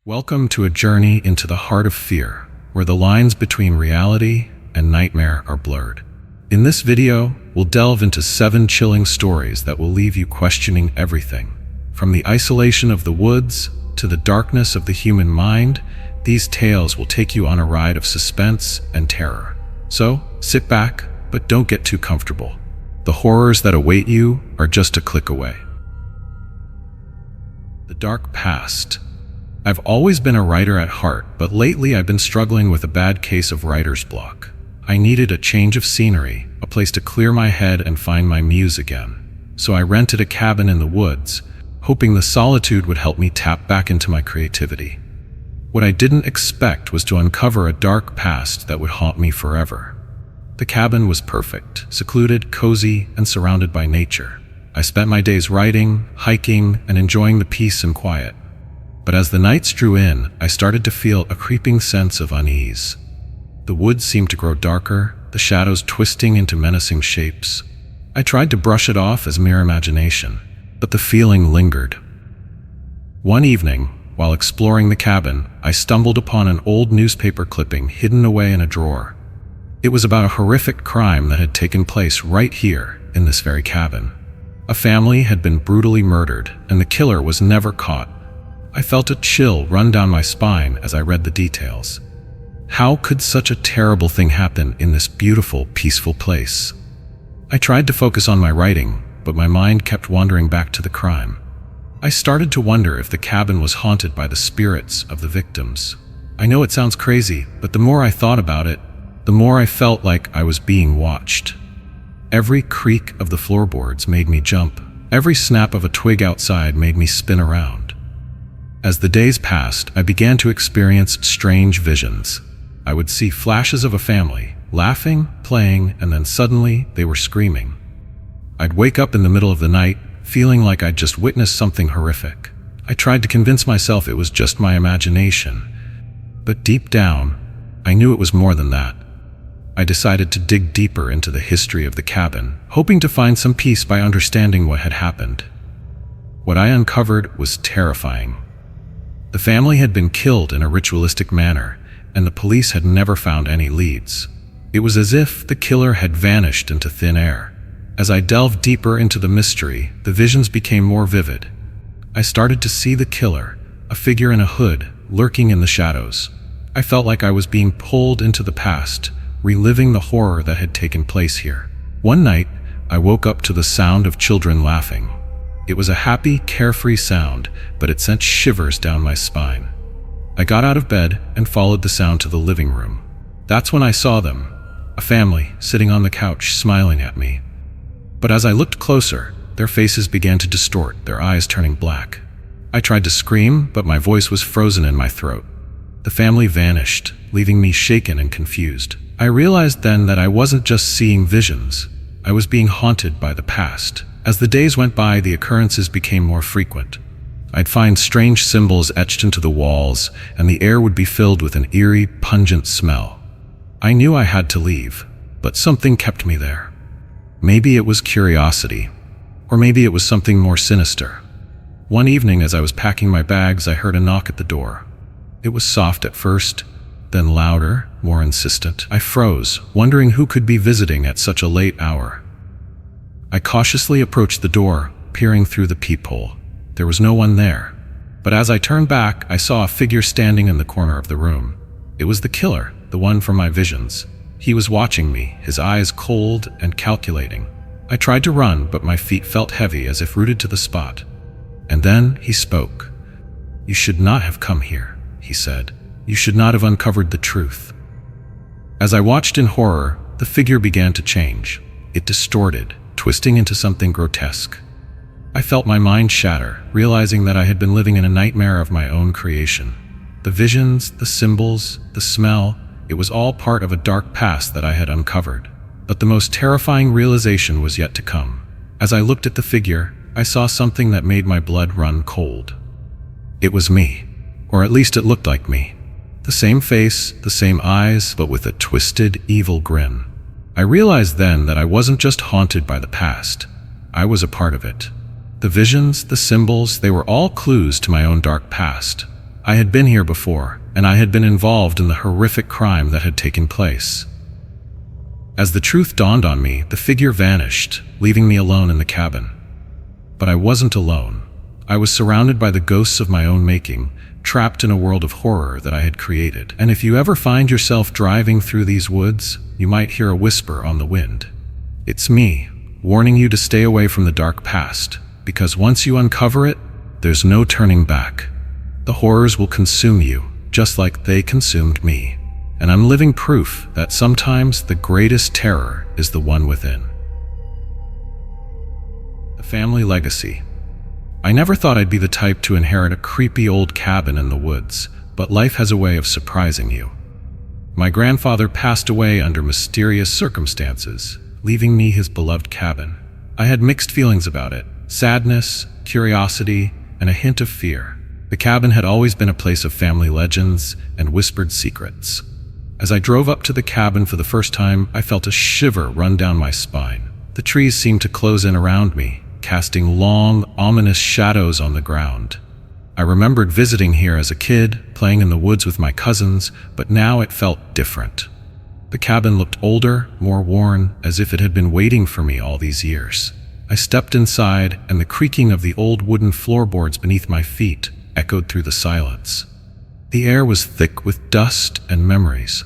Welcome to a journey into the heart of fear, where the lines between reality and nightmare are blurred. In this video, we'll delve into 7 chilling stories that will leave you questioning everything. From the isolation of the woods to the darkness of the human mind, these tales will take you on a ride of suspense and terror. So, sit back, but don't get too comfortable. The horrors that await you are just a click away. The dark past. I've always been a writer at heart, but lately I've been struggling with a bad case of writer's block. I needed a change of scenery, a place to clear my head and find my muse again. So I rented a cabin in the woods, hoping the solitude would help me tap back into my creativity. What I didn't expect was to uncover a dark past that would haunt me forever. The cabin was perfect, secluded, cozy, and surrounded by nature. I spent my days writing, hiking, and enjoying the peace and quiet. But as the nights drew in, I started to feel a creeping sense of unease. The woods seemed to grow darker, the shadows twisting into menacing shapes. I tried to brush it off as mere imagination, but the feeling lingered. One evening, while exploring the cabin, I stumbled upon an old newspaper clipping hidden away in a drawer. It was about a horrific crime that had taken place right here, in this very cabin. A family had been brutally murdered, and the killer was never caught. I felt a chill run down my spine as I read the details. How could such a terrible thing happen in this beautiful, peaceful place? I tried to focus on my writing, but my mind kept wandering back to the crime. I started to wonder if the cabin was haunted by the spirits of the victims. I know it sounds crazy, but the more I thought about it, the more I felt like I was being watched. Every creak of the floorboards made me jump. Every snap of a twig outside made me spin around. As the days passed, I began to experience strange visions. I would see flashes of a family, laughing, playing, and then suddenly they were screaming. I'd wake up in the middle of the night, feeling like I'd just witnessed something horrific. I tried to convince myself it was just my imagination, but deep down, I knew it was more than that. I decided to dig deeper into the history of the cabin, hoping to find some peace by understanding what had happened. What I uncovered was terrifying. The family had been killed in a ritualistic manner, and the police had never found any leads. It was as if the killer had vanished into thin air. As I delved deeper into the mystery, the visions became more vivid. I started to see the killer, a figure in a hood, lurking in the shadows. I felt like I was being pulled into the past, reliving the horror that had taken place here. One night, I woke up to the sound of children laughing. It was a happy, carefree sound, but it sent shivers down my spine. I got out of bed and followed the sound to the living room. That's when I saw them, a family sitting on the couch smiling at me. But as I looked closer, their faces began to distort, their eyes turning black. I tried to scream, but my voice was frozen in my throat. The family vanished, leaving me shaken and confused. I realized then that I wasn't just seeing visions. I was being haunted by the past. As the days went by, the occurrences became more frequent. I'd find strange symbols etched into the walls, and the air would be filled with an eerie, pungent smell. I knew I had to leave, but something kept me there. Maybe it was curiosity, or maybe it was something more sinister. One evening, as I was packing my bags, I heard a knock at the door. It was soft at first, then louder, more insistent. I froze, wondering who could be visiting at such a late hour. I cautiously approached the door, peering through the peephole. There was no one there. But as I turned back, I saw a figure standing in the corner of the room. It was the killer, the one from my visions. He was watching me, his eyes cold and calculating. I tried to run, but my feet felt heavy as if rooted to the spot. And then he spoke. "You should not have come here," he said. "You should not have uncovered the truth." As I watched in horror, the figure began to change. It distorted, twisting into something grotesque. I felt my mind shatter, realizing that I had been living in a nightmare of my own creation. The visions, the symbols, the smell, it was all part of a dark past that I had uncovered. But the most terrifying realization was yet to come. As I looked at the figure, I saw something that made my blood run cold. It was me, or at least it looked like me. The same face, the same eyes, but with a twisted, evil grin. I realized then that I wasn't just haunted by the past. I was a part of it. The visions, the symbols, they were all clues to my own dark past. I had been here before, and I had been involved in the horrific crime that had taken place. As the truth dawned on me, the figure vanished, leaving me alone in the cabin. But I wasn't alone. I was surrounded by the ghosts of my own making, trapped in a world of horror that I had created. And if you ever find yourself driving through these woods, you might hear a whisper on the wind. It's me, warning you to stay away from the dark past, because once you uncover it, there's no turning back. The horrors will consume you, just like they consumed me. And I'm living proof that sometimes the greatest terror is the one within. The family legacy. I never thought I'd be the type to inherit a creepy old cabin in the woods, but life has a way of surprising you. My grandfather passed away under mysterious circumstances, leaving me his beloved cabin. I had mixed feelings about it: sadness, curiosity, and a hint of fear. The cabin had always been a place of family legends and whispered secrets. As I drove up to the cabin for the first time, I felt a shiver run down my spine. The trees seemed to close in around me, casting long, ominous shadows on the ground. I remembered visiting here as a kid, playing in the woods with my cousins, but now it felt different. The cabin looked older, more worn, as if it had been waiting for me all these years. I stepped inside, and the creaking of the old wooden floorboards beneath my feet echoed through the silence. The air was thick with dust and memories.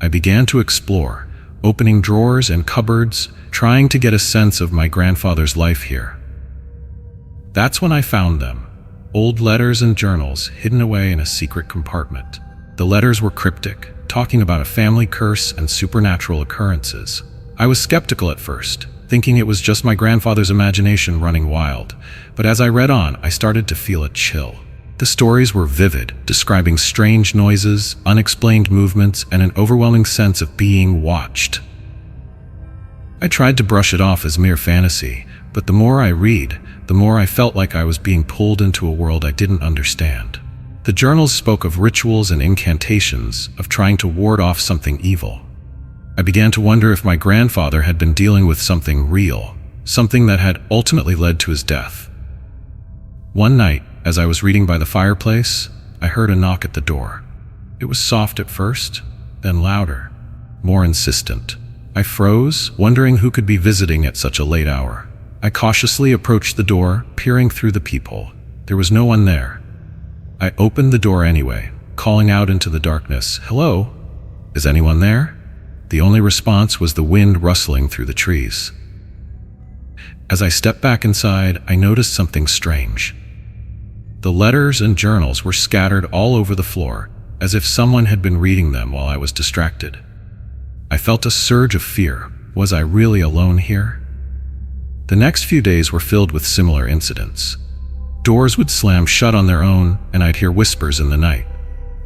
I began to explore, opening drawers and cupboards, trying to get a sense of my grandfather's life here. That's when I found them: old letters and journals hidden away in a secret compartment. The letters were cryptic, talking about a family curse and supernatural occurrences. I was skeptical at first, thinking it was just my grandfather's imagination running wild, but as I read on, I started to feel a chill. The stories were vivid, describing strange noises, unexplained movements, and an overwhelming sense of being watched. I tried to brush it off as mere fantasy, but the more I read, the more I felt like I was being pulled into a world I didn't understand. The journals spoke of rituals and incantations, of trying to ward off something evil. I began to wonder if my grandfather had been dealing with something real, something that had ultimately led to his death. One night, as I was reading by the fireplace, I heard a knock at the door. It was soft at first, then louder, more insistent. I froze, wondering who could be visiting at such a late hour. I cautiously approached the door, peering through the peephole. There was no one there. I opened the door anyway, calling out into the darkness, "Hello? Is anyone there?" The only response was the wind rustling through the trees. As I stepped back inside, I noticed something strange. The letters and journals were scattered all over the floor, as if someone had been reading them while I was distracted. I felt a surge of fear. Was I really alone here? The next few days were filled with similar incidents. Doors would slam shut on their own, and I'd hear whispers in the night.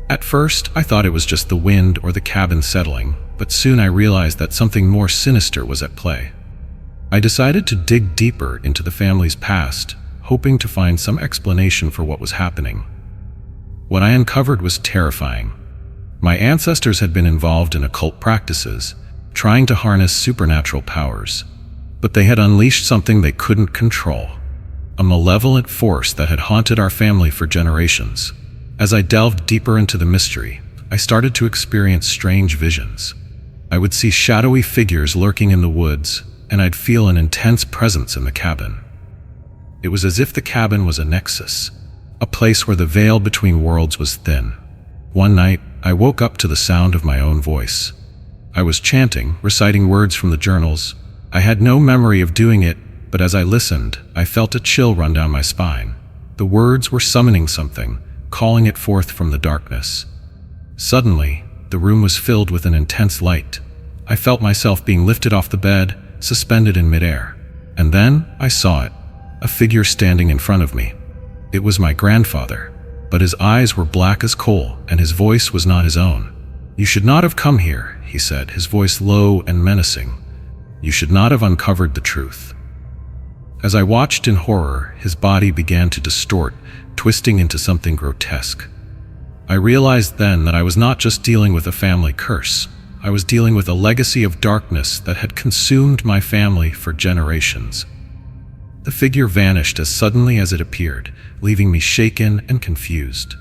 At first, I thought it was just the wind or the cabin settling, but soon I realized that something more sinister was at play. I decided to dig deeper into the family's past, hoping to find some explanation for what was happening. What I uncovered was terrifying. My ancestors had been involved in occult practices, trying to harness supernatural powers, but they had unleashed something they couldn't control, a malevolent force that had haunted our family for generations. As I delved deeper into the mystery, I started to experience strange visions. I would see shadowy figures lurking in the woods, and I'd feel an intense presence in the cabin. It was as if the cabin was a nexus, a place where the veil between worlds was thin. One night, I woke up to the sound of my own voice. I was chanting, reciting words from the journals. I had no memory of doing it, but as I listened, I felt a chill run down my spine. The words were summoning something, calling it forth from the darkness. Suddenly, the room was filled with an intense light. I felt myself being lifted off the bed, suspended in midair. And then I saw it, a figure standing in front of me. It was my grandfather, but his eyes were black as coal, and his voice was not his own. "You should not have come here," he said, his voice low and menacing. "You should not have uncovered the truth." As I watched in horror, his body began to distort, twisting into something grotesque. I realized then that I was not just dealing with a family curse. I was dealing with a legacy of darkness that had consumed my family for generations. The figure vanished as suddenly as it appeared, leaving me shaken and confused.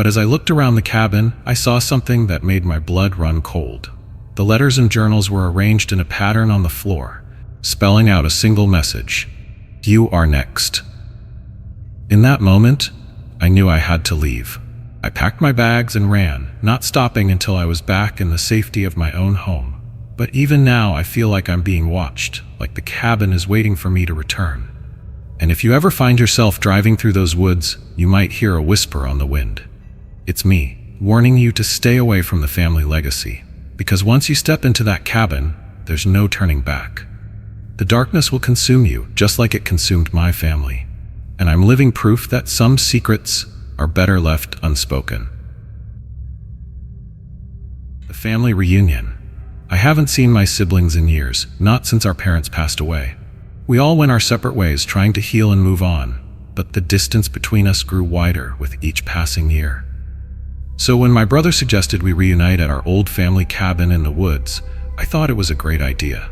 But as I looked around the cabin, I saw something that made my blood run cold. The letters and journals were arranged in a pattern on the floor, spelling out a single message: "You are next." In that moment, I knew I had to leave. I packed my bags and ran, not stopping until I was back in the safety of my own home. But even now, I feel like I'm being watched, like the cabin is waiting for me to return. And if you ever find yourself driving through those woods, you might hear a whisper on the wind. It's me, warning you to stay away from the family legacy. Because once you step into that cabin, there's no turning back. The darkness will consume you, just like it consumed my family. And I'm living proof that some secrets are better left unspoken. The family reunion. I haven't seen my siblings in years, not since our parents passed away. We all went our separate ways, trying to heal and move on, but the distance between us grew wider with each passing year. So when my brother suggested we reunite at our old family cabin in the woods, I thought it was a great idea.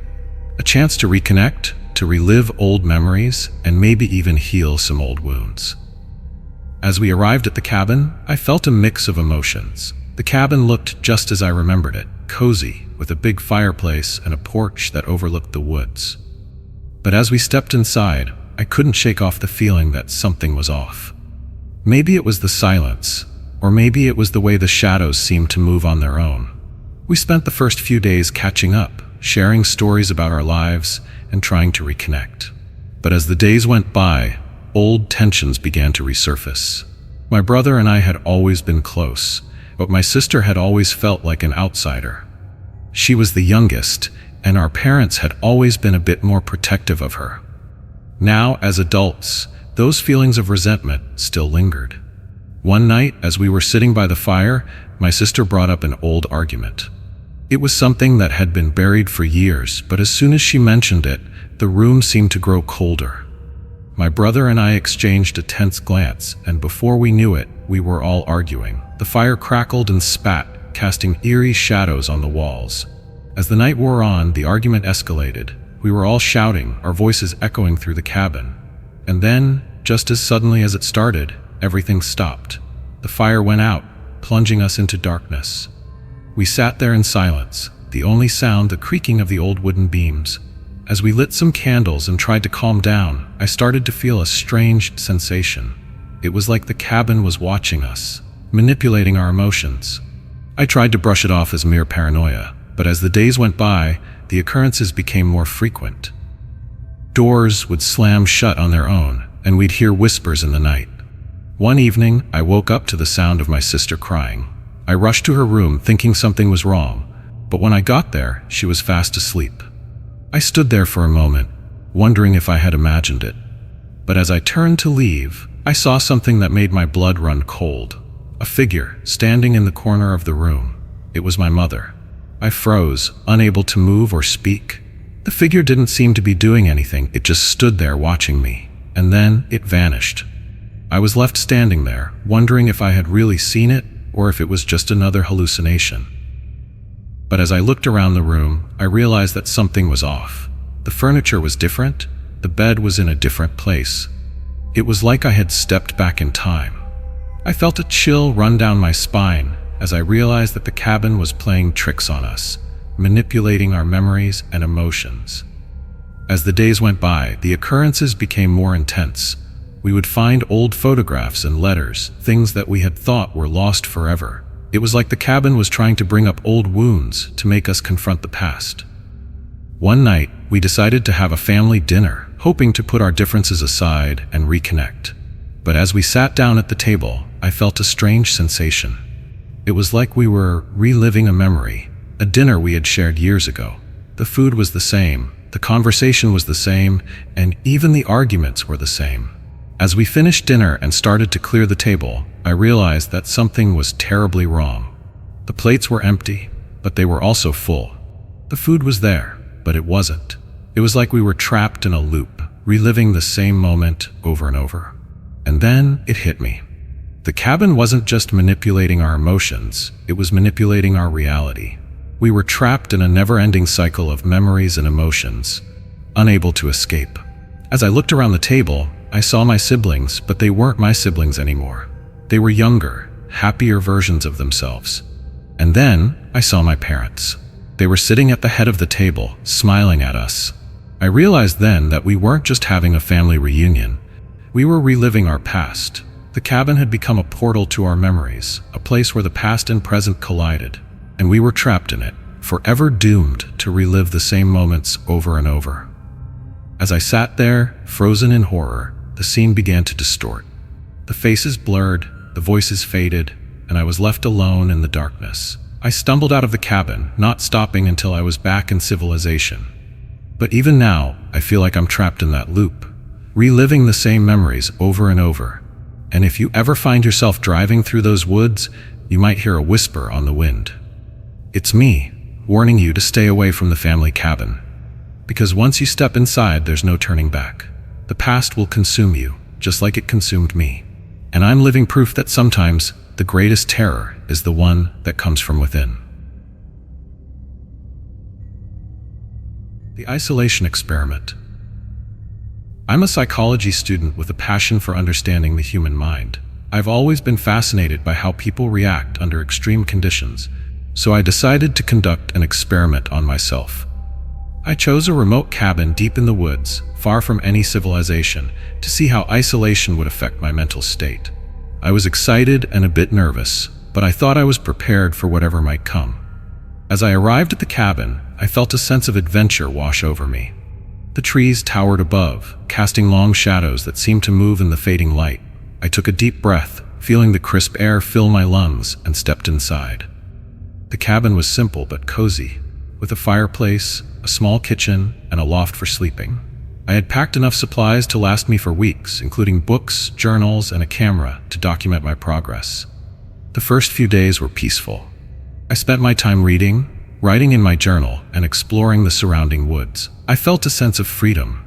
A chance to reconnect, to relive old memories, and maybe even heal some old wounds. As we arrived at the cabin, I felt a mix of emotions. The cabin looked just as I remembered it, cozy, with a big fireplace and a porch that overlooked the woods. But as we stepped inside, I couldn't shake off the feeling that something was off. Maybe it was the silence, or maybe it was the way the shadows seemed to move on their own. We spent the first few days catching up, sharing stories about our lives, and trying to reconnect. But as the days went by, old tensions began to resurface. My brother and I had always been close, but my sister had always felt like an outsider. She was the youngest, and our parents had always been a bit more protective of her. Now, as adults, those feelings of resentment still lingered. One night, as we were sitting by the fire, my sister brought up an old argument. It was something that had been buried for years, but as soon as she mentioned it, the room seemed to grow colder. My brother and I exchanged a tense glance, and before we knew it, we were all arguing. The fire crackled and spat, casting eerie shadows on the walls. As the night wore on, the argument escalated. We were all shouting, our voices echoing through the cabin. And then, just as suddenly as it started, everything stopped. The fire went out, plunging us into darkness. We sat there in silence, the only sound the creaking of the old wooden beams. As we lit some candles and tried to calm down, I started to feel a strange sensation. It was like the cabin was watching us, manipulating our emotions. I tried to brush it off as mere paranoia, but as the days went by, the occurrences became more frequent. Doors would slam shut on their own, and we'd hear whispers in the night. One evening, I woke up to the sound of my sister crying. I rushed to her room thinking something was wrong, but when I got there, she was fast asleep. I stood there for a moment, wondering if I had imagined it. But as I turned to leave, I saw something that made my blood run cold. A figure standing in the corner of the room. It was my mother. I froze, unable to move or speak. The figure didn't seem to be doing anything, it just stood there watching me. And then it vanished. I was left standing there, wondering if I had really seen it, or if it was just another hallucination. But as I looked around the room, I realized that something was off. The furniture was different, the bed was in a different place. It was like I had stepped back in time. I felt a chill run down my spine as I realized that the cabin was playing tricks on us, manipulating our memories and emotions. As the days went by, the occurrences became more intense. We would find old photographs and letters, things that we had thought were lost forever. It was like the cabin was trying to bring up old wounds to make us confront the past. One night, we decided to have a family dinner, hoping to put our differences aside and reconnect. But as we sat down at the table, I felt a strange sensation. It was like we were reliving a memory, a dinner we had shared years ago. The food was the same, the conversation was the same, and even the arguments were the same. As we finished dinner and started to clear the table, I realized that something was terribly wrong. The plates were empty, but they were also full. The food was there, but it wasn't. It was like we were trapped in a loop, reliving the same moment over and over. And then it hit me. The cabin wasn't just manipulating our emotions, it was manipulating our reality. We were trapped in a never-ending cycle of memories and emotions, unable to escape. As I looked around the table, I saw my siblings, but they weren't my siblings anymore. They were younger, happier versions of themselves. And then I saw my parents. They were sitting at the head of the table, smiling at us. I realized then that we weren't just having a family reunion. We were reliving our past. The cabin had become a portal to our memories, a place where the past and present collided, and we were trapped in it, forever doomed to relive the same moments over and over. As I sat there, frozen in horror, the scene began to distort. The faces blurred, the voices faded, and I was left alone in the darkness. I stumbled out of the cabin, not stopping until I was back in civilization. But even now, I feel like I'm trapped in that loop, reliving the same memories over and over. And if you ever find yourself driving through those woods, you might hear a whisper on the wind. It's me, warning you to stay away from the family cabin. Because once you step inside, there's no turning back. The past will consume you, just like it consumed me. And I'm living proof that sometimes the greatest terror is the one that comes from within. The isolation experiment. I'm a psychology student with a passion for understanding the human mind. I've always been fascinated by how people react under extreme conditions, so I decided to conduct an experiment on myself. I chose a remote cabin deep in the woods, far from any civilization, to see how isolation would affect my mental state. I was excited and a bit nervous, but I thought I was prepared for whatever might come. As I arrived at the cabin, I felt a sense of adventure wash over me. The trees towered above, casting long shadows that seemed to move in the fading light. I took a deep breath, feeling the crisp air fill my lungs, and stepped inside. The cabin was simple but cozy, with a fireplace, a small kitchen, and a loft for sleeping. I had packed enough supplies to last me for weeks, including books, journals, and a camera to document my progress. The first few days were peaceful. I spent my time reading, writing in my journal, and exploring the surrounding woods. I felt a sense of freedom,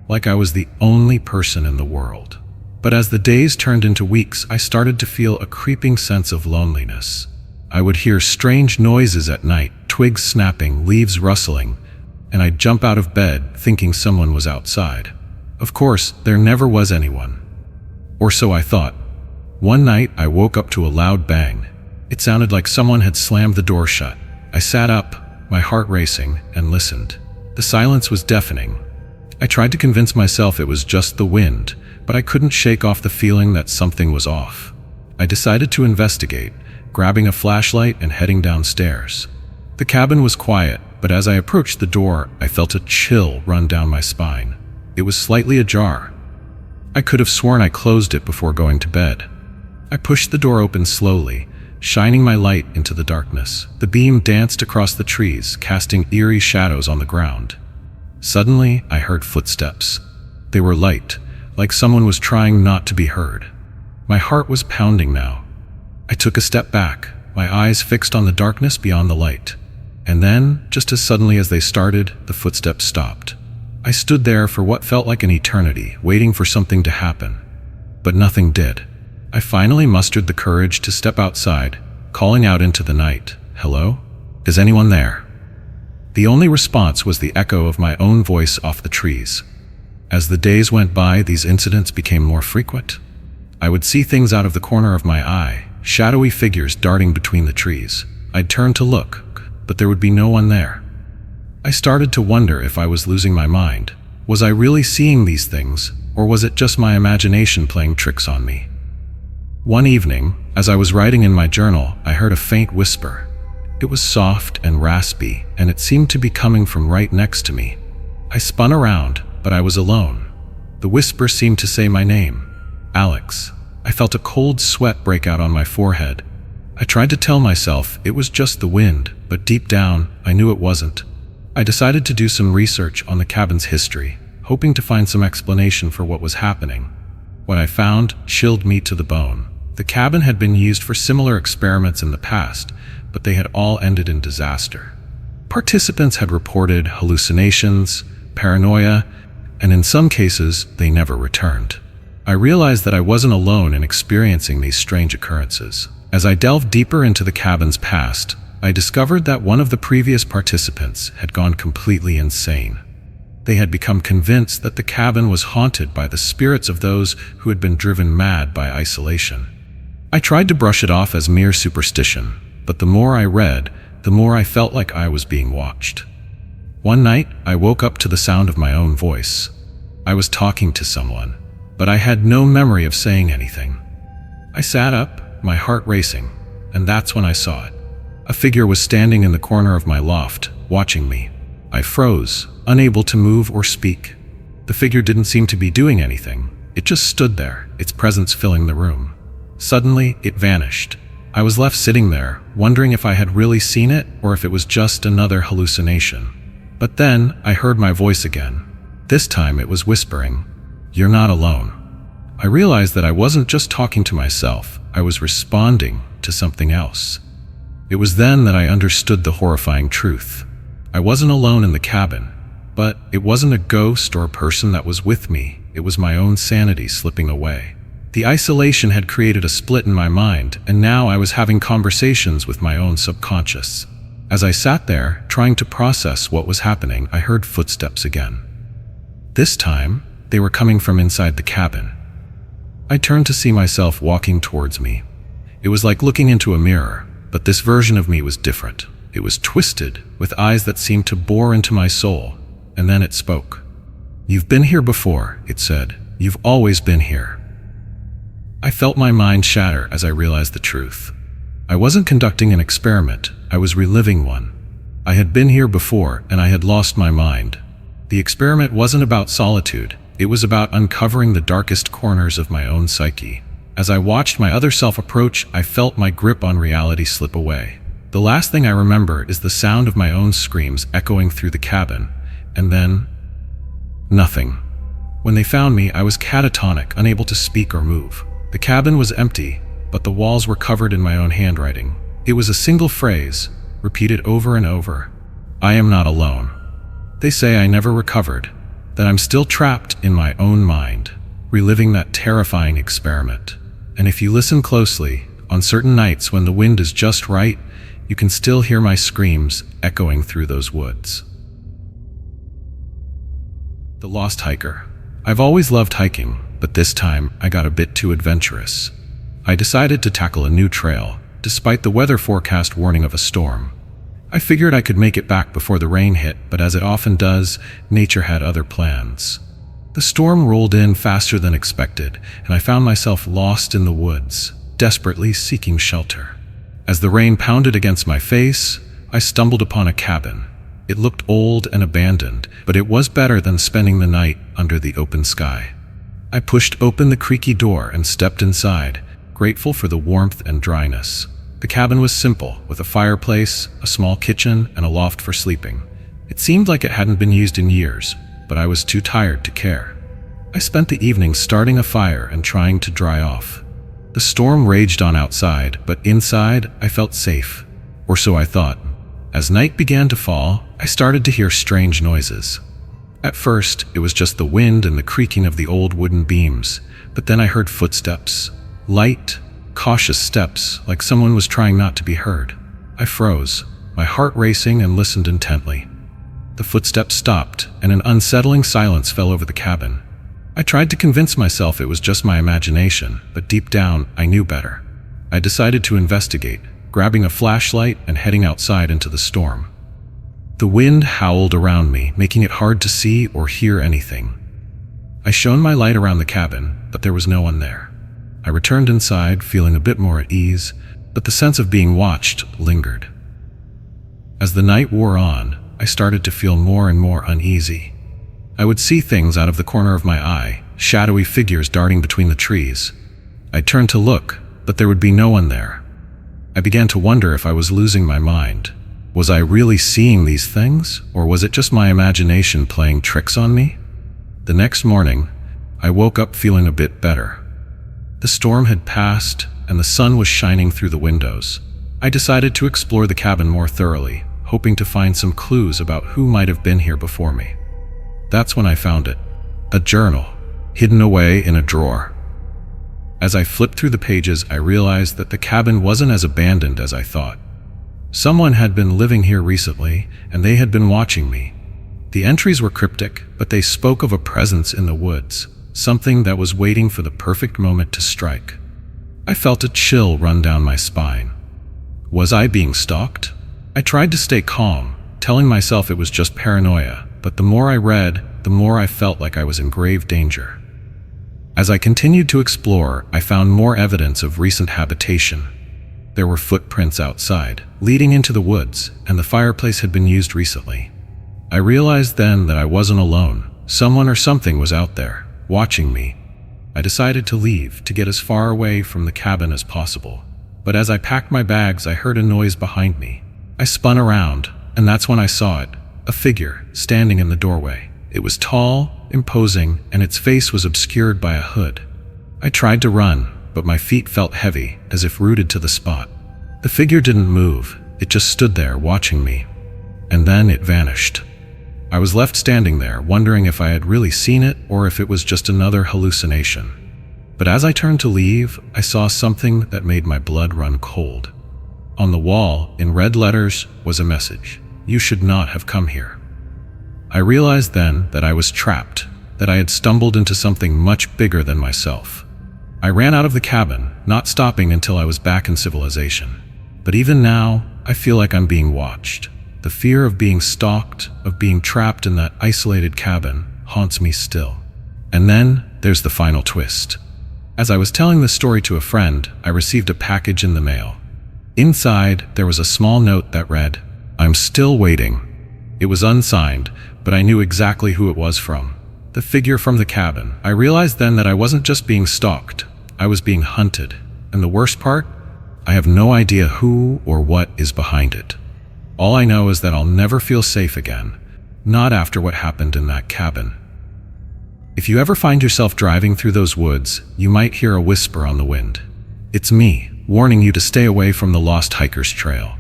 like I was the only person in the world. But as the days turned into weeks, I started to feel a creeping sense of loneliness. I would hear strange noises at night, twigs snapping, leaves rustling, and I'd jump out of bed thinking someone was outside. Of course, there never was anyone. Or so I thought. One night, I woke up to a loud bang. It sounded like someone had slammed the door shut. I sat up, my heart racing, and listened. The silence was deafening. I tried to convince myself it was just the wind, but I couldn't shake off the feeling that something was off. I decided to investigate, grabbing a flashlight and heading downstairs. The cabin was quiet, but as I approached the door, I felt a chill run down my spine. It was slightly ajar. I could have sworn I closed it before going to bed. I pushed the door open slowly, shining my light into the darkness. The beam danced across the trees, casting eerie shadows on the ground. Suddenly, I heard footsteps. They were light, like someone was trying not to be heard. My heart was pounding now. I took a step back, my eyes fixed on the darkness beyond the light. And then, just as suddenly as they started, the footsteps stopped. I stood there for what felt like an eternity, waiting for something to happen. But nothing did. I finally mustered the courage to step outside, calling out into the night, "Hello? Is anyone there?" The only response was the echo of my own voice off the trees. As the days went by, these incidents became more frequent. I would see things out of the corner of my eye, shadowy figures darting between the trees. I'd turn to look, but there would be no one there. I started to wonder if I was losing my mind. Was I really seeing these things, or was it just my imagination playing tricks on me? One evening, as I was writing in my journal, I heard a faint whisper. It was soft and raspy, and it seemed to be coming from right next to me. I spun around, but I was alone. The whisper seemed to say my name, Alex. I felt a cold sweat break out on my forehead. I tried to tell myself it was just the wind, but deep down, I knew it wasn't. I decided to do some research on the cabin's history, hoping to find some explanation for what was happening. What I found chilled me to the bone. The cabin had been used for similar experiments in the past, but they had all ended in disaster. Participants had reported hallucinations, paranoia, and in some cases, they never returned. I realized that I wasn't alone in experiencing these strange occurrences. As I delved deeper into the cabin's past, I discovered that one of the previous participants had gone completely insane. They had become convinced that the cabin was haunted by the spirits of those who had been driven mad by isolation. I tried to brush it off as mere superstition, but the more I read, the more I felt like I was being watched. One night, I woke up to the sound of my own voice. I was talking to someone, but I had no memory of saying anything. I sat up, my heart racing, and that's when I saw it. A figure was standing in the corner of my loft, watching me. I froze, unable to move or speak. The figure didn't seem to be doing anything. It just stood there, its presence filling the room. Suddenly, it vanished. I was left sitting there, wondering if I had really seen it or if it was just another hallucination. But then, I heard my voice again. This time it was whispering, "You're not alone." I realized that I wasn't just talking to myself, I was responding to something else. It was then that I understood the horrifying truth. I wasn't alone in the cabin, but it wasn't a ghost or a person that was with me, it was my own sanity slipping away. The isolation had created a split in my mind, and now I was having conversations with my own subconscious. As I sat there, trying to process what was happening, I heard footsteps again. This time, they were coming from inside the cabin. I turned to see myself walking towards me. It was like looking into a mirror, but this version of me was different. It was twisted, with eyes that seemed to bore into my soul, and then it spoke. "You've been here before," it said. "You've always been here." I felt my mind shatter as I realized the truth. I wasn't conducting an experiment, I was reliving one. I had been here before, and I had lost my mind. The experiment wasn't about solitude, it was about uncovering the darkest corners of my own psyche. As I watched my other self approach, I felt my grip on reality slip away. The last thing I remember is the sound of my own screams echoing through the cabin, and then nothing. When they found me, I was catatonic, unable to speak or move. The cabin was empty, but the walls were covered in my own handwriting. It was a single phrase, repeated over and over. "I am not alone." They say I never recovered, that I'm still trapped in my own mind, reliving that terrifying experiment. And if you listen closely, on certain nights when the wind is just right, you can still hear my screams echoing through those woods. The Lost Hiker. I've always loved hiking, but this time I got a bit too adventurous. I decided to tackle a new trail, despite the weather forecast warning of a storm. I figured I could make it back before the rain hit, but as it often does, nature had other plans. The storm rolled in faster than expected, and I found myself lost in the woods, desperately seeking shelter. As the rain pounded against my face, I stumbled upon a cabin. It looked old and abandoned, but it was better than spending the night under the open sky. I pushed open the creaky door and stepped inside, grateful for the warmth and dryness. The cabin was simple, with a fireplace, a small kitchen, and a loft for sleeping. It seemed like it hadn't been used in years, but I was too tired to care. I spent the evening starting a fire and trying to dry off. The storm raged on outside, but inside I felt safe, or so I thought. As night began to fall, I started to hear strange noises. At first, it was just the wind and the creaking of the old wooden beams, but then I heard footsteps. Light, cautious steps, like someone was trying not to be heard. I froze, my heart racing, and listened intently. The footsteps stopped, and an unsettling silence fell over the cabin. I tried to convince myself it was just my imagination, but deep down, I knew better. I decided to investigate, grabbing a flashlight and heading outside into the storm. The wind howled around me, making it hard to see or hear anything. I shone my light around the cabin, but there was no one there. I returned inside, feeling a bit more at ease, but the sense of being watched lingered. As the night wore on, I started to feel more and more uneasy. I would see things out of the corner of my eye, shadowy figures darting between the trees. I turned to look, but there would be no one there. I began to wonder if I was losing my mind. Was I really seeing these things, or was it just my imagination playing tricks on me? The next morning, I woke up feeling a bit better. The storm had passed, and the sun was shining through the windows. I decided to explore the cabin more thoroughly, hoping to find some clues about who might have been here before me. That's when I found it. A journal, hidden away in a drawer. As I flipped through the pages, I realized that the cabin wasn't as abandoned as I thought. Someone had been living here recently, and they had been watching me. The entries were cryptic, but they spoke of a presence in the woods, something that was waiting for the perfect moment to strike. I felt a chill run down my spine. Was I being stalked? I tried to stay calm, telling myself it was just paranoia, but the more I read, the more I felt like I was in grave danger. As I continued to explore, I found more evidence of recent habitation. There were footprints outside, leading into the woods, and the fireplace had been used recently. I realized then that I wasn't alone. Someone or something was out there, watching me. I decided to leave, to get as far away from the cabin as possible. But as I packed my bags, I heard a noise behind me. I spun around, and that's when I saw it, a figure standing in the doorway. It was tall, imposing, and its face was obscured by a hood. I tried to run, but my feet felt heavy, as if rooted to the spot. The figure didn't move, it just stood there watching me. And then it vanished. I was left standing there, wondering if I had really seen it or if it was just another hallucination. But as I turned to leave, I saw something that made my blood run cold. On the wall, in red letters, was a message: "You should not have come here." I realized then that I was trapped, that I had stumbled into something much bigger than myself. I ran out of the cabin, not stopping until I was back in civilization. But even now, I feel like I'm being watched. The fear of being stalked, of being trapped in that isolated cabin, haunts me still. And then, there's the final twist. As I was telling this story to a friend, I received a package in the mail. Inside, there was a small note that read, "I'm still waiting." It was unsigned, but I knew exactly who it was from. The figure from the cabin. I realized then that I wasn't just being stalked, I was being hunted. And the worst part? I have no idea who or what is behind it. All I know is that I'll never feel safe again, not after what happened in that cabin. If you ever find yourself driving through those woods, you might hear a whisper on the wind. It's me, warning you to stay away from the Lost Hiker's Trail.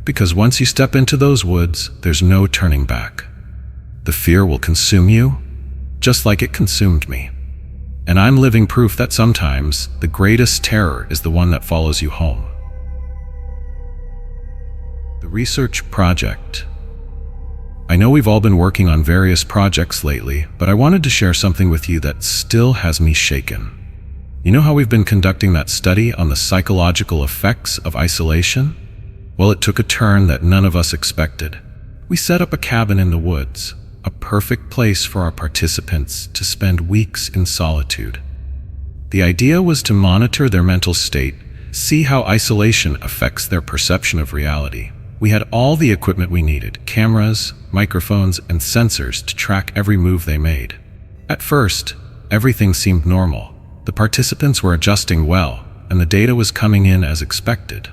Because once you step into those woods, there's no turning back. The fear will consume you, just like it consumed me. And I'm living proof that sometimes the greatest terror is the one that follows you home. The research project. I know we've all been working on various projects lately, but I wanted to share something with you that still has me shaken. You know how we've been conducting that study on the psychological effects of isolation? Well, it took a turn that none of us expected. We set up a cabin in the woods, a perfect place for our participants to spend weeks in solitude. The idea was to monitor their mental state, see how isolation affects their perception of reality. We had all the equipment we needed: cameras, microphones, and sensors to track every move they made. At first, everything seemed normal. The participants were adjusting well, and the data was coming in as expected.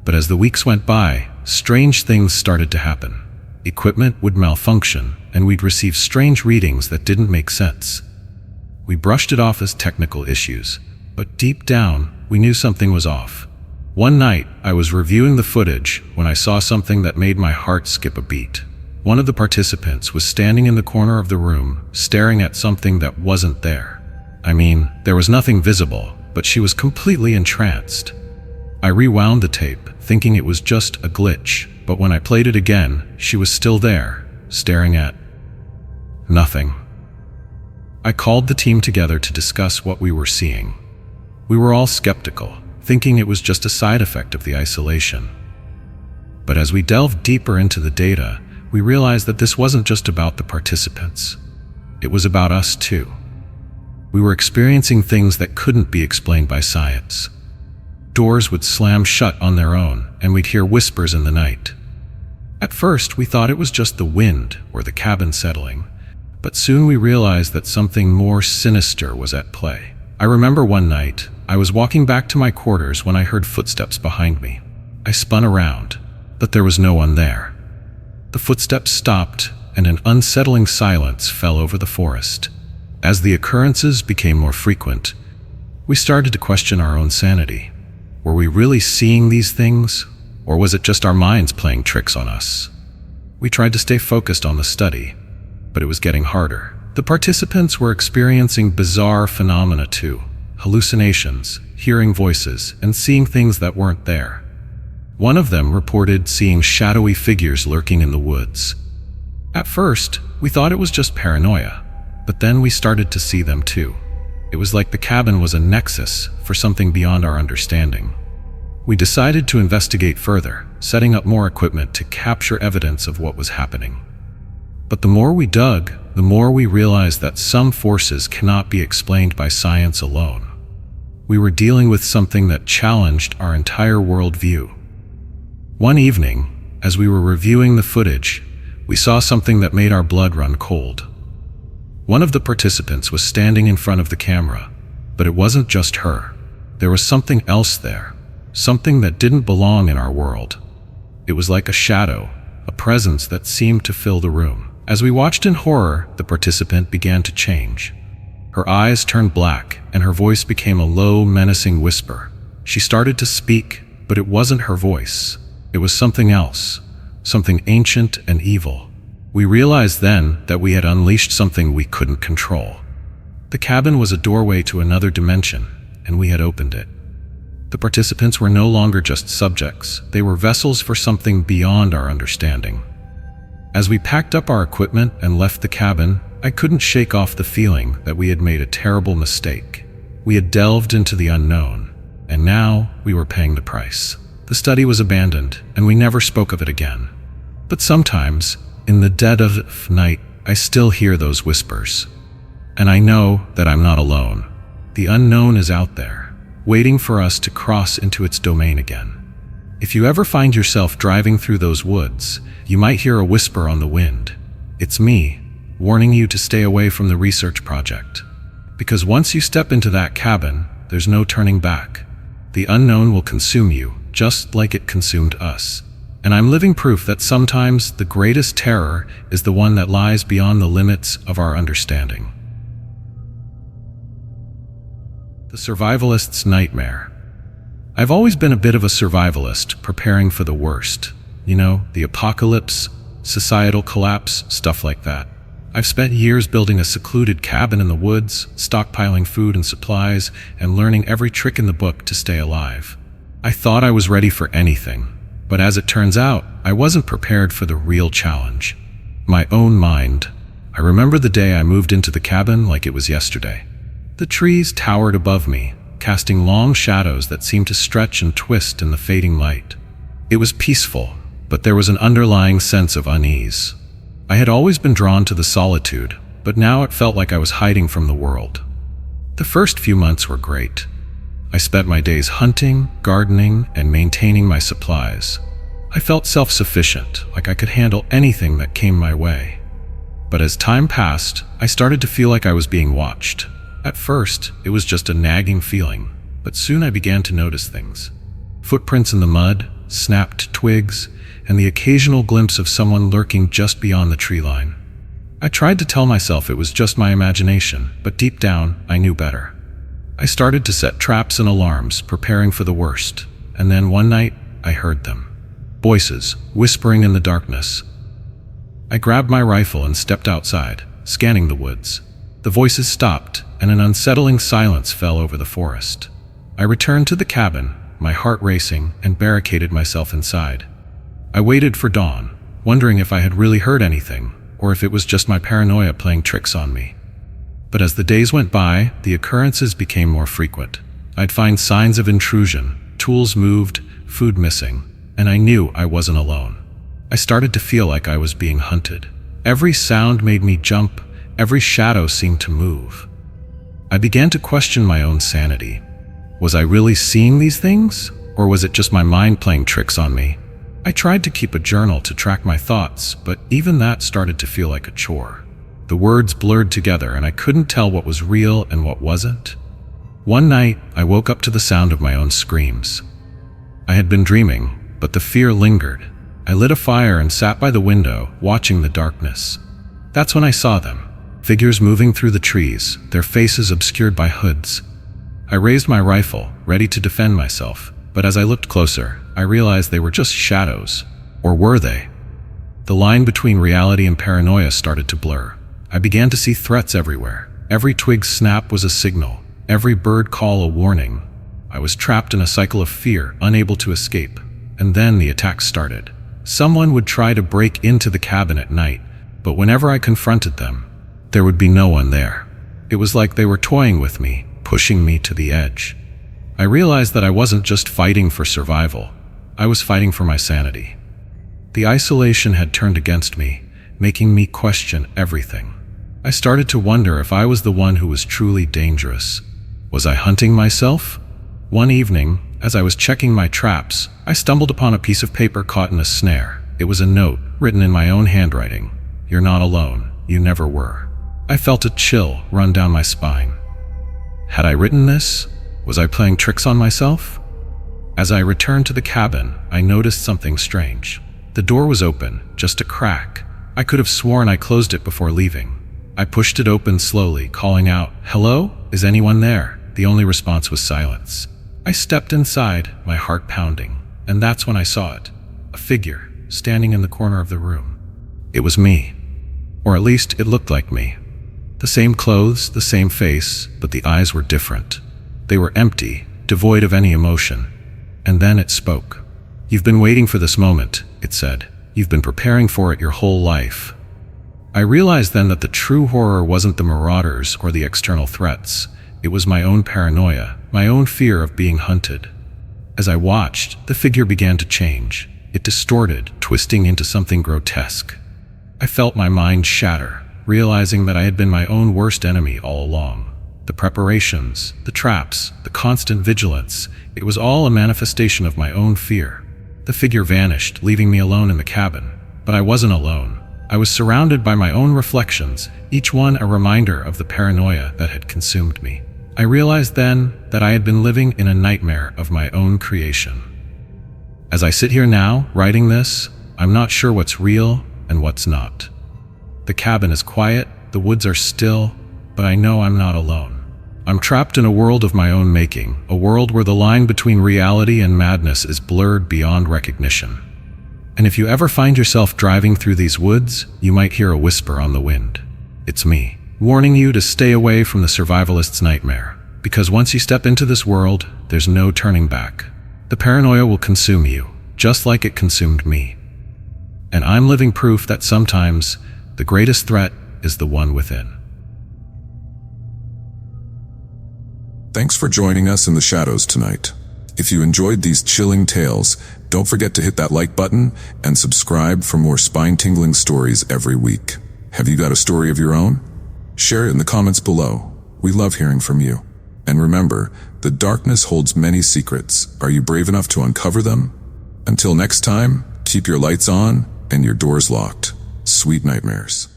But as the weeks went by, strange things started to happen. Equipment would malfunction, and we'd receive strange readings that didn't make sense. We brushed it off as technical issues, but deep down, we knew something was off. One night, I was reviewing the footage when I saw something that made my heart skip a beat. One of the participants was standing in the corner of the room, staring at something that wasn't there. I mean, there was nothing visible, but she was completely entranced. I rewound the tape, thinking it was just a glitch, but when I played it again, she was still there, staring at nothing. I called the team together to discuss what we were seeing. We were all skeptical, thinking it was just a side effect of the isolation. But as we delved deeper into the data, we realized that this wasn't just about the participants. It was about us too. We were experiencing things that couldn't be explained by science. Doors would slam shut on their own, and we'd hear whispers in the night. At first, we thought it was just the wind or the cabin settling, but soon we realized that something more sinister was at play. I remember one night, I was walking back to my quarters when I heard footsteps behind me. I spun around, but there was no one there. The footsteps stopped, and an unsettling silence fell over the forest. As the occurrences became more frequent, we started to question our own sanity. Were we really seeing these things, or was it just our minds playing tricks on us? We tried to stay focused on the study, but it was getting harder. The participants were experiencing bizarre phenomena too. Hallucinations, hearing voices, and seeing things that weren't there. One of them reported seeing shadowy figures lurking in the woods. At first, we thought it was just paranoia, but then we started to see them too. It was like the cabin was a nexus for something beyond our understanding. We decided to investigate further, setting up more equipment to capture evidence of what was happening. But the more we dug, the more we realized that some forces cannot be explained by science alone. We were dealing with something that challenged our entire worldview. One evening, as we were reviewing the footage, we saw something that made our blood run cold. One of the participants was standing in front of the camera, but it wasn't just her. There was something else there, something that didn't belong in our world. It was like a shadow, a presence that seemed to fill the room. As we watched in horror, the participant began to change. Her eyes turned black, and her voice became a low, menacing whisper. She started to speak, but it wasn't her voice. It was something else, something ancient and evil. We realized then that we had unleashed something we couldn't control. The cabin was a doorway to another dimension, and we had opened it. The participants were no longer just subjects. They were vessels for something beyond our understanding. As we packed up our equipment and left the cabin, I couldn't shake off the feeling that we had made a terrible mistake. We had delved into the unknown, and now we were paying the price. The study was abandoned, and we never spoke of it again. But sometimes, in the dead of night, I still hear those whispers. And I know that I'm not alone. The unknown is out there, waiting for us to cross into its domain again. If you ever find yourself driving through those woods, you might hear a whisper on the wind. It's me, warning you to stay away from the research project. Because once you step into that cabin, there's no turning back. The unknown will consume you, just like it consumed us. And I'm living proof that sometimes the greatest terror is the one that lies beyond the limits of our understanding. The survivalist's nightmare. I've always been a bit of a survivalist, preparing for the worst. You know, the apocalypse, societal collapse, stuff like that. I've spent years building a secluded cabin in the woods, stockpiling food and supplies, and learning every trick in the book to stay alive. I thought I was ready for anything, but as it turns out, I wasn't prepared for the real challenge. My own mind. I remember the day I moved into the cabin like it was yesterday. The trees towered above me, casting long shadows that seemed to stretch and twist in the fading light. It was peaceful, but there was an underlying sense of unease. I had always been drawn to the solitude, but now it felt like I was hiding from the world. The first few months were great. I spent my days hunting, gardening, and maintaining my supplies. I felt self-sufficient, like I could handle anything that came my way. But as time passed, I started to feel like I was being watched. At first, it was just a nagging feeling, but soon I began to notice things. Footprints in the mud, snapped twigs, and the occasional glimpse of someone lurking just beyond the tree line. I tried to tell myself it was just my imagination, but deep down, I knew better. I started to set traps and alarms, preparing for the worst, and then one night, I heard them. Voices, whispering in the darkness. I grabbed my rifle and stepped outside, scanning the woods. The voices stopped, and an unsettling silence fell over the forest. I returned to the cabin, my heart racing, and barricaded myself inside. I waited for dawn, wondering if I had really heard anything, or if it was just my paranoia playing tricks on me. But as the days went by, the occurrences became more frequent. I'd find signs of intrusion, tools moved, food missing, and I knew I wasn't alone. I started to feel like I was being hunted. Every sound made me jump, every shadow seemed to move. I began to question my own sanity. Was I really seeing these things, or was it just my mind playing tricks on me? I tried to keep a journal to track my thoughts, but even that started to feel like a chore. The words blurred together, and I couldn't tell what was real and what wasn't. One night, I woke up to the sound of my own screams. I had been dreaming, but the fear lingered. I lit a fire and sat by the window, watching the darkness. That's when I saw them, figures moving through the trees, their faces obscured by hoods. I raised my rifle, ready to defend myself, but as I looked closer, I realized they were just shadows. Or were they? The line between reality and paranoia started to blur. I began to see threats everywhere. Every twig snap was a signal, every bird call a warning. I was trapped in a cycle of fear, unable to escape. And then the attacks started. Someone would try to break into the cabin at night, but whenever I confronted them, there would be no one there. It was like they were toying with me, pushing me to the edge. I realized that I wasn't just fighting for survival. I was fighting for my sanity. The isolation had turned against me, making me question everything. I started to wonder if I was the one who was truly dangerous. Was I hunting myself? One evening, as I was checking my traps, I stumbled upon a piece of paper caught in a snare. It was a note, written in my own handwriting. "You're not alone. You never were." I felt a chill run down my spine. Had I written this? Was I playing tricks on myself? As I returned to the cabin, I noticed something strange. The door was open, just a crack. I could have sworn I closed it before leaving. I pushed it open slowly, calling out, "Hello? Is anyone there?" The only response was silence. I stepped inside, my heart pounding, and that's when I saw it. A figure, standing in the corner of the room. It was me. Or at least it looked like me. The same clothes, the same face, but the eyes were different. They were empty, devoid of any emotion. And then it spoke. "You've been waiting for this moment," it said. "You've been preparing for it your whole life." I realized then that the true horror wasn't the marauders or the external threats. It was my own paranoia, my own fear of being hunted. As I watched, the figure began to change. It distorted, twisting into something grotesque. I felt my mind shatter, realizing that I had been my own worst enemy all along. The preparations, the traps, the constant vigilance, it was all a manifestation of my own fear. The figure vanished, leaving me alone in the cabin. But I wasn't alone. I was surrounded by my own reflections, each one a reminder of the paranoia that had consumed me. I realized then that I had been living in a nightmare of my own creation. As I sit here now, writing this, I'm not sure what's real and what's not. The cabin is quiet, the woods are still, but I know I'm not alone. I'm trapped in a world of my own making, a world where the line between reality and madness is blurred beyond recognition. And if you ever find yourself driving through these woods, you might hear a whisper on the wind. It's me, warning you to stay away from the survivalist's nightmare. Because once you step into this world, there's no turning back. The paranoia will consume you, just like it consumed me. And I'm living proof that sometimes the greatest threat is the one within. Thanks for joining us in the shadows tonight. If you enjoyed these chilling tales, don't forget to hit that like button and subscribe for more spine-tingling stories every week. Have you got a story of your own? Share it in the comments below. We love hearing from you. And remember, the darkness holds many secrets. Are you brave enough to uncover them? Until next time, keep your lights on and your doors locked. Sweet nightmares.